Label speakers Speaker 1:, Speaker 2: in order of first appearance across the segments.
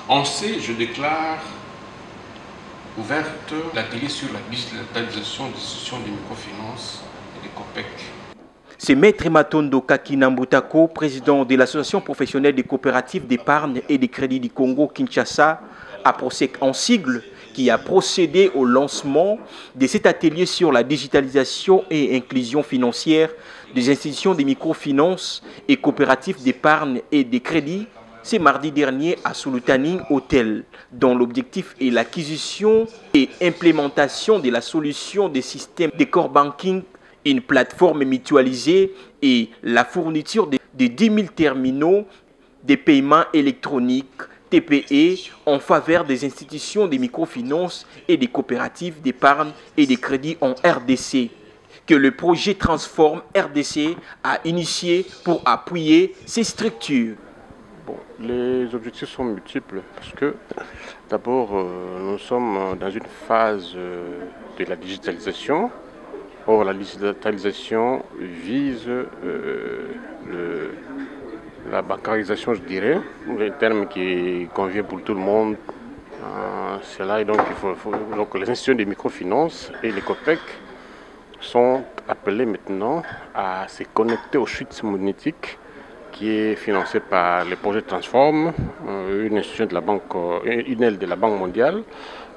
Speaker 1: En C, je déclare ouverte l'atelier sur la digitalisation des institutions de microfinance et des COPEC.
Speaker 2: C'est Maître Matondo Kakinambutako, président de l'Association professionnelle des coopératives d'épargne et des crédits du Congo Kinshasa, APROSEC en sigle, qui a procédé au lancement de cet atelier sur la digitalisation et inclusion financière des institutions de microfinance et coopératives d'épargne et des crédits. C'est mardi dernier à Sulutani Hotel, dont l'objectif est l'acquisition et implémentation de la solution des systèmes de core banking, une plateforme mutualisée et la fourniture de 10 000 terminaux de paiement électroniques TPE en faveur des institutions de microfinance et des coopératives d'épargne et de crédit en RDC, que le projet Transform RDC a initié pour appuyer ces structures.
Speaker 3: Bon, les objectifs sont multiples parce que d'abord nous sommes dans une phase de la digitalisation. Or la digitalisation vise la bancarisation, je dirais, un terme qui convient pour tout le monde. C'est là et donc donc les institutions de microfinance et les COPEC sont appelées maintenant à se connecter au switch monétique qui est financé par le projet Transform, une institution de la banque, une aile de la Banque mondiale,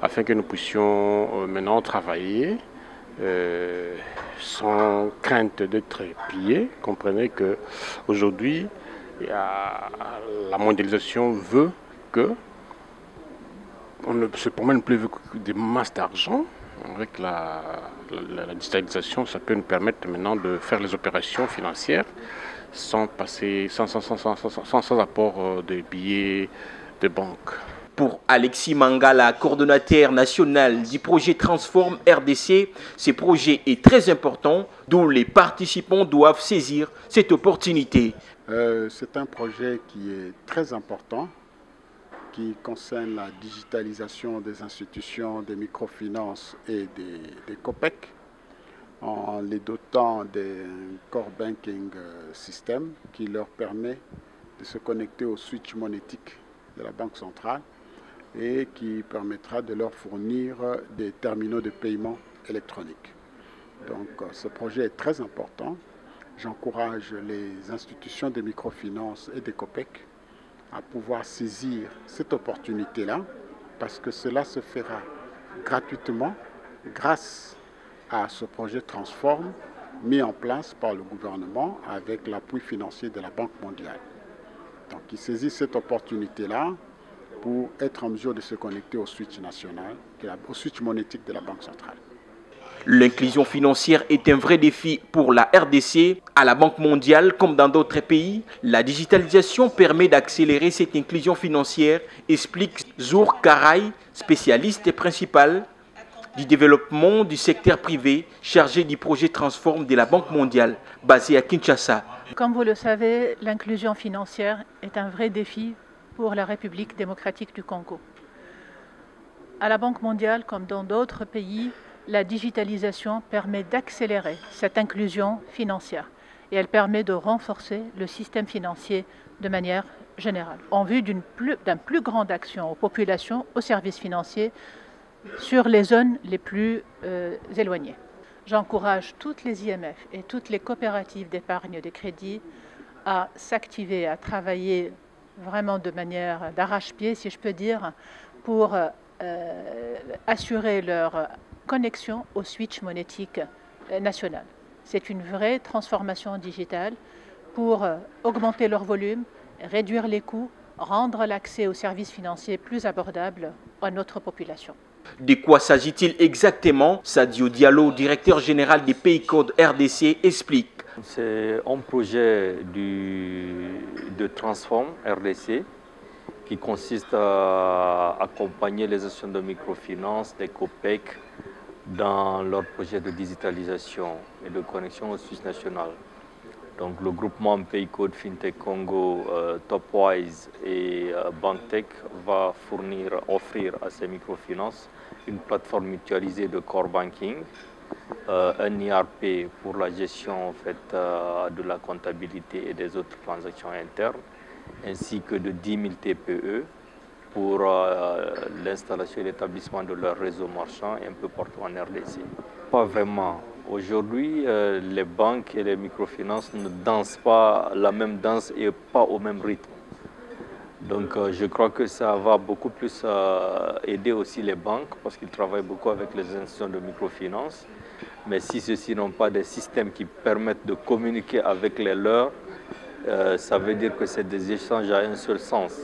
Speaker 3: afin que nous puissions maintenant travailler sans crainte d'être pillés. Comprenez que aujourd'hui la mondialisation veut que on ne se promène plus avec des masses d'argent. Avec la digitalisation, ça peut nous permettre maintenant de faire les opérations financières sans apport de billets de banque.
Speaker 2: Pour Alexis Mangala, coordonnateur national du projet Transform RDC, ce projet est très important, d'où les participants doivent saisir cette opportunité.
Speaker 4: C'est un projet qui est très important, qui concerne la digitalisation des institutions de microfinance et des COPEC, en les dotant d'un core banking system qui leur permet de se connecter au switch monétique de la Banque centrale et qui permettra de leur fournir des terminaux de paiement électroniques. Donc ce projet est très important. J'encourage les institutions de microfinance et des COPEC à pouvoir saisir cette opportunité-là parce que cela se fera gratuitement grâce à ce projet Transform mis en place par le gouvernement avec l'appui financier de la Banque mondiale. Donc ils saisissent cette opportunité-là pour être en mesure de se connecter au switch national, au switch monétique de la Banque centrale.
Speaker 2: L'inclusion financière est un vrai défi pour la RDC. À la Banque mondiale, comme dans d'autres pays, la digitalisation permet d'accélérer cette inclusion financière, explique Zour Karaï, spécialiste et principal du développement du secteur privé, chargé du projet Transform de la Banque mondiale, basé à Kinshasa.
Speaker 5: Comme vous le savez, l'inclusion financière est un vrai défi pour la République démocratique du Congo. À la Banque mondiale, comme dans d'autres pays, la digitalisation permet d'accélérer cette inclusion financière et elle permet de renforcer le système financier de manière générale, en vue d'un plus grande action aux populations, aux services financiers, sur les zones les plus éloignées. J'encourage toutes les IMF et toutes les coopératives d'épargne et de crédit à s'activer, à travailler vraiment de manière d'arrache-pied, si je peux dire, pour assurer leur connexion au switch monétique national. C'est une vraie transformation digitale pour augmenter leur volume, réduire les coûts, rendre l'accès aux services financiers plus abordable à notre population.
Speaker 2: De quoi s'agit-il exactement? Sadio Diallo, directeur général des Pays Code RDC, explique.
Speaker 6: C'est un projet de Transform RDC qui consiste à accompagner les institutions de microfinance, des COPEC, dans leur projet de digitalisation et de connexion au switch national. Donc le groupement Pays Code FinTech Congo, Topwise et BankTech va offrir à ces microfinances une plateforme mutualisée de core banking, un IRP pour la gestion en fait, de la comptabilité et des autres transactions internes, ainsi que de 10 000 TPE pour l'installation et l'établissement de leur réseau marchand un peu partout en RDC. Pas vraiment. Aujourd'hui, les banques et les microfinances ne dansent pas la même danse et pas au même rythme. Donc je crois que ça va beaucoup plus aider aussi les banques parce qu'ils travaillent beaucoup avec les institutions de microfinance. Mais si ceux-ci n'ont pas des systèmes qui permettent de communiquer avec les leurs, ça veut dire que c'est des échanges à un seul sens.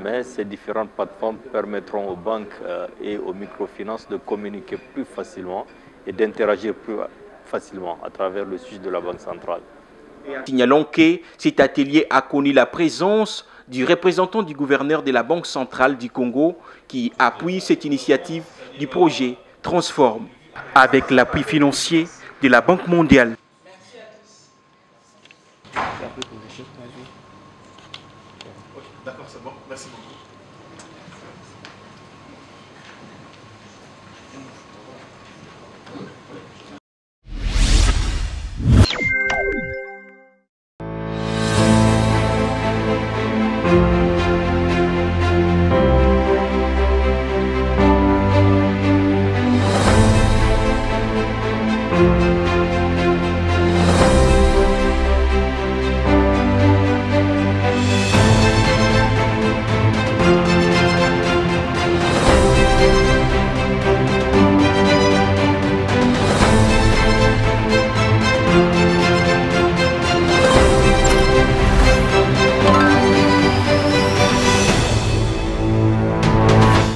Speaker 6: Mais ces différentes plateformes permettront aux banques et aux microfinances de communiquer plus facilement et d'interagir plus facilement à travers le sujet de la Banque centrale.
Speaker 2: Signalons que cet atelier a connu la présence du représentant du gouverneur de la Banque centrale du Congo qui appuie cette initiative du projet Transform avec l'appui financier de la Banque mondiale.
Speaker 7: D'accord, c'est bon. Merci beaucoup.
Speaker 2: Thank you.